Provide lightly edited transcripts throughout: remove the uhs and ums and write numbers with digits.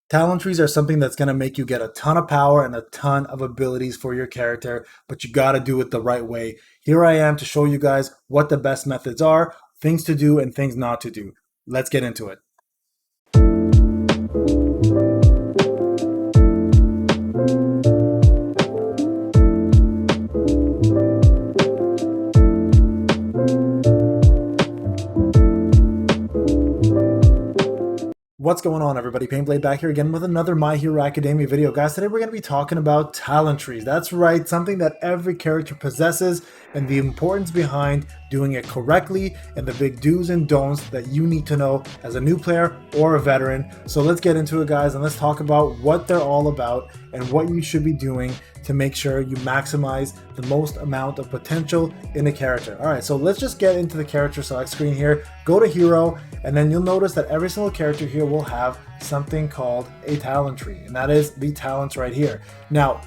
Talent trees are something that's going to make you get a ton of power and a ton of abilities for your character, but you got to do it the right way. Here I am to show you guys what the best methods are, things to do and things not to do. Let's get into it. What's going on, everybody? Painblade back here again with another My Hero Academia video. Guys, today we're going to be talking about talent trees. That's right, something that every character possesses and the importance behind doing it correctly and the big do's and don'ts that you need to know as a new player or a veteran. So let's get into it, guys, and let's talk about what they're all about and what you should be doing to make sure you maximize the most amount of potential in a character. All right, so let's just get into the character select screen here. Go to hero, and then you'll notice that every single character here will have something called a talent tree, and that is the talents right here. Now,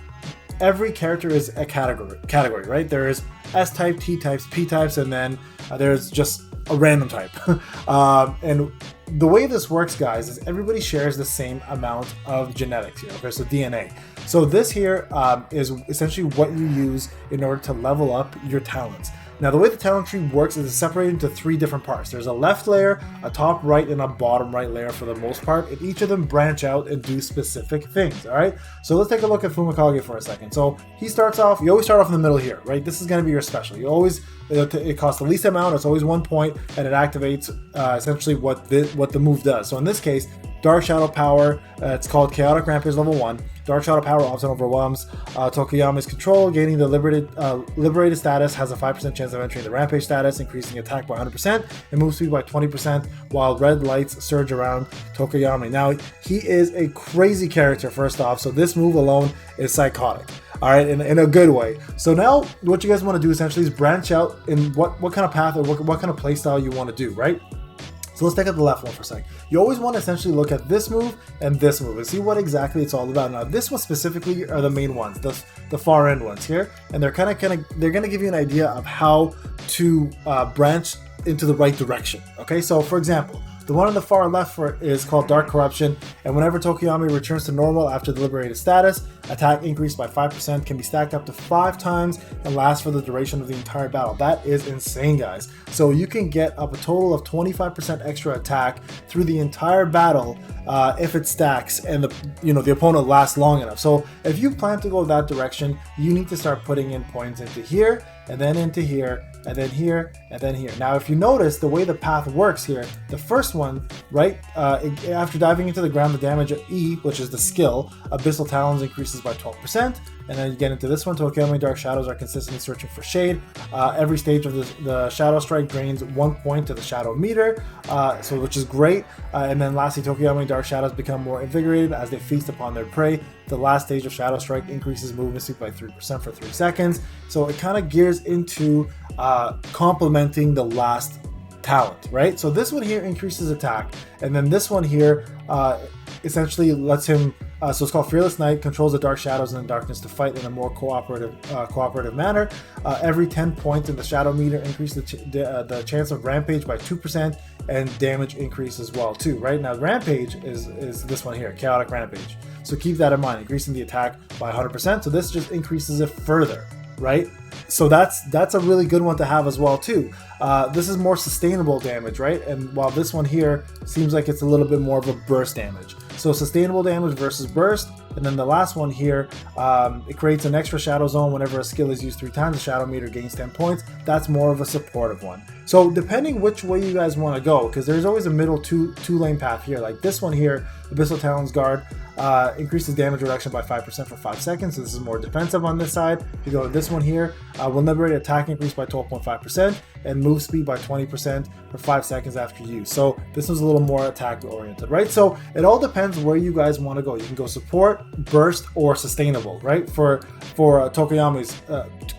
every character is a category, right? There is S-type, T-types, P-types, and then there's just a random type. And the way this works, guys, is everybody shares the same amount of genetics here, okay, so DNA. So this here is essentially what you use in order to level up your talents. Now, the way the talent tree works is it's separated into three different parts. There's a left layer, a top right, and a bottom right layer for the most part, and each of them branch out and do specific things, all right? So let's take a look at Fumikage for a second. So he starts off, you always start off in the middle here, right? This is gonna be your special. You always, it costs the least amount, it's always 1 point, and it activates essentially what the move does. So in this case, Dark Shadow Power, it's called Chaotic Rampage level 1. Dark Shadow Power often overwhelms Tokoyami's control. Gaining the liberated status has a 5% chance of entering the Rampage status, increasing attack by 100% and move speed by 20%, while red lights surge around Tokoyami. Now, he is a crazy character, first off, so this move alone is psychotic. All right, in a good way. So now what you guys want to do essentially is branch out in what kind of path or what kind of play style you want to do, right? So let's take out the left one for a second. You always want to essentially look at this move and see what exactly it's all about. Now, this one specifically are the main ones, the far end ones here, and they're gonna give you an idea of how to branch into the right direction. Okay, so for example, the one on the far left is called Dark Corruption, and whenever Tokoyami returns to normal after the liberated status, attack increased by 5%, can be stacked up to 5 times, and lasts for the duration of the entire battle. That is insane, guys. So you can get up a total of 25% extra attack through the entire battle if it stacks and the opponent lasts long enough. So if you plan to go that direction, you need to start putting in points into here, and then into here, and then here, and then here. Now, if you notice the way the path works here, the first one, right, after diving into the ground, the damage of E, which is the skill, Abyssal Talons increases by 12%, and then you get into this one, Tokoyami Dark Shadows are consistently searching for shade. Every stage of the Shadow Strike drains 1 point to the Shadow meter, which is great. And then lastly, Tokoyami Dark Shadows become more invigorated as they feast upon their prey. The last stage of Shadow Strike increases movement speed by 3% for 3 seconds. So it kind of gears into complementing the last talent, right? So this one here increases attack, and then this one here essentially lets him, so it's called Fearless Knight, controls the dark shadows and the darkness to fight in a more cooperative manner. Every 10 points in the shadow meter increase the chance of rampage by 2%, and damage increase as well too, right? Now rampage is this one here, Chaotic Rampage. So keep that in mind, increasing the attack by 100%. So this just increases it further, right? So that's a really good one to have as well too. This is more sustainable damage, right? And while this one here seems like it's a little bit more of a burst damage. So sustainable damage versus burst. And then the last one here, it creates an extra shadow zone whenever a skill is used 3 times. The shadow meter gains 10 points. That's more of a supportive one. So depending which way you guys want to go, because there's always a middle two lane path here. Like this one here, Abyssal Talons Guard, increases damage reduction by 5% for 5 seconds. So this is more defensive on this side. If you go to this one here, will liberate attack increase by 12.5% and move speed by 20% for 5 seconds after use. So this was a little more attack oriented, right? So it all depends where you guys want to go. You can go support, burst, or sustainable, right? For Tokoyami's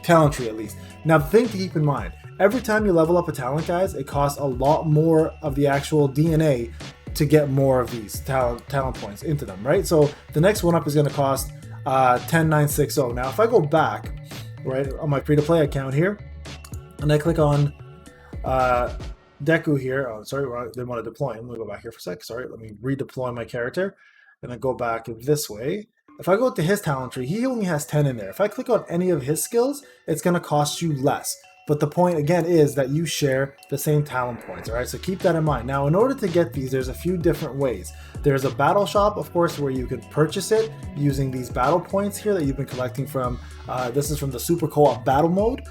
talent tree at least. Now the thing to keep in mind, every time you level up a talent, guys, it costs a lot more of the actual DNA to get more of these talent points into them, right? So the next one up is going to cost 10,960. Now if I go back, right, on my free-to-play account here, and I click on Deku here, oh sorry, I didn't want to deploy him. Let me go back here for a sec. Sorry, let me redeploy my character. and then go back this way. If I go to his talent tree, he only has 10 in there. If I click on any of his skills, it's going to cost you less. But the point again is that you share the same talent points, all right? So keep that in mind. Now, in order to get these, there's a few different ways. There's a battle shop, of course, where you can purchase it using these battle points here that you've been collecting from. This is from the Super Co-op Battle Mode.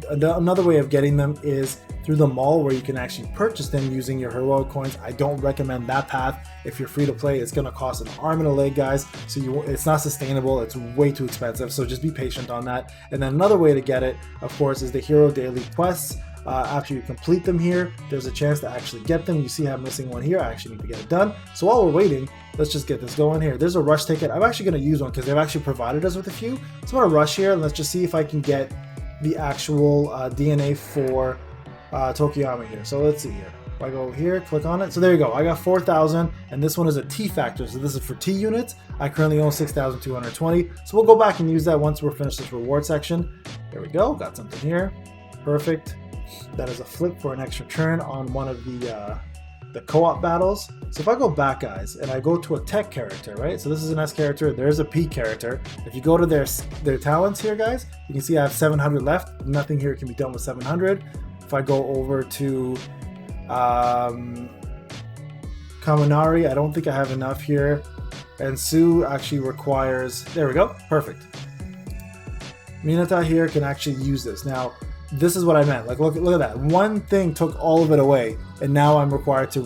Another way of getting them is through the mall, where you can actually purchase them using your heroic coins. I don't recommend that path. If you're free to play, it's going to cost an arm and a leg, guys. So it's not sustainable. It's way too expensive. So just be patient on that. And then another way to get it, of course, is the Hero Daily Quests. After you complete them here, there's a chance to actually get them. You see I'm missing one here. I actually need to get it done. So while we're waiting, let's just get this going here. There's a rush ticket. I'm actually going to use one because they've actually provided us with a few. So I'm going to rush here and let's just see if I can get the actual DNA for Tokiyama here. So let's see here. If I go here, click on it. So there you go. I got 4,000, and this one is a T factor. So this is for T units. I currently own 6,220. So we'll go back and use that once we're finished this reward section. There we go. Got something here. Perfect. That is a flip for an extra turn on one of the co-op battles. So if I go back, guys, and I go to a tech character, right? So this is an S character. There's a P character. If you go to their talents here, guys, you can see I have 700 left. Nothing here can be done with 700. If I go over to Kaminari, I don't think I have enough here. And Sue actually requires, there we go, perfect. Minata here can actually use this. Now, this is what I meant. Like, look at that. One thing took all of it away, and now I'm required to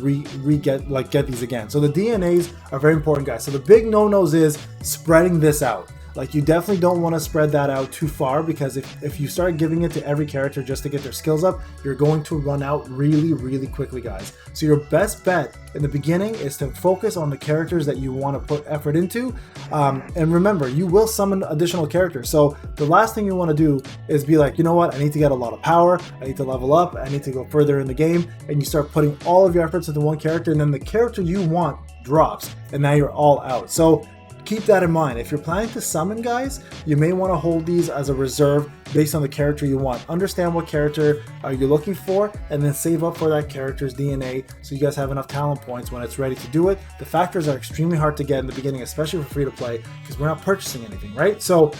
get these again. So the DNAs are very important, guys. So the big no-nos is spreading this out. Like, you definitely don't want to spread that out too far, because if you start giving it to every character just to get their skills up, you're going to run out really, really quickly, guys. So your best bet in the beginning is to focus on the characters that you want to put effort into. And remember, you will summon additional characters. So the last thing you want to do is be like, you know what, I need to get a lot of power, I need to level up, I need to go further in the game, and you start putting all of your efforts into one character, and then the character you want drops, and now you're all out. So keep that in mind. If you're planning to summon, guys, you may want to hold these as a reserve based on the character you want. Understand what character you're looking for, and then save up for that character's DNA so you guys have enough talent points when it's ready to do it. The factors are extremely hard to get in the beginning, especially for free to play, because we're not purchasing anything, right? So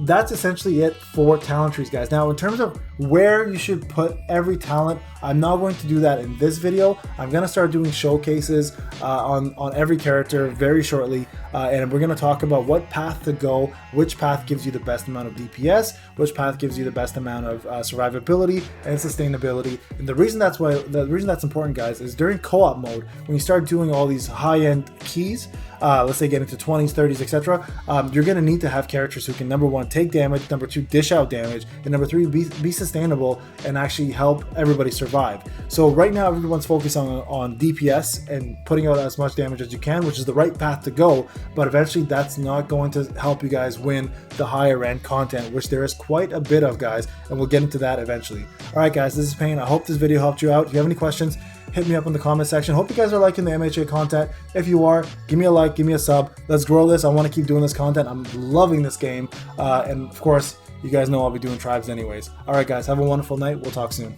that's essentially it for talent trees, guys. Now, in terms of where you should put every talent, I'm not going to do that in this video. I'm going to start doing showcases on every character very shortly, and we're going to talk about what path to go, which path gives you the best amount of DPS, which path gives you the best amount of survivability and sustainability. And the reason that's important, guys, is during co-op mode, when you start doing all these high-end keys, let's say get into 20s, 30s, etc., you're going to need to have characters who can, number one, take damage, number two, dish out damage, and number three, be sustainable and actually help everybody survive. So right now, everyone's focused on DPS and putting out as much damage as you can, which is the right path to go, but eventually that's not going to help you guys win the higher end content, which there is quite a bit of, guys, and we'll get into that eventually. All right, guys, this is Payne. I hope this video helped you out. If you have any questions, hit me up in the comment section. Hope you guys are liking the MHA content. If you are, give me a like, give me a sub. Let's grow this. I want to keep doing this content. I'm loving this game. And of course, you guys know I'll be doing tribes anyways. All right, guys, have a wonderful night. We'll talk soon.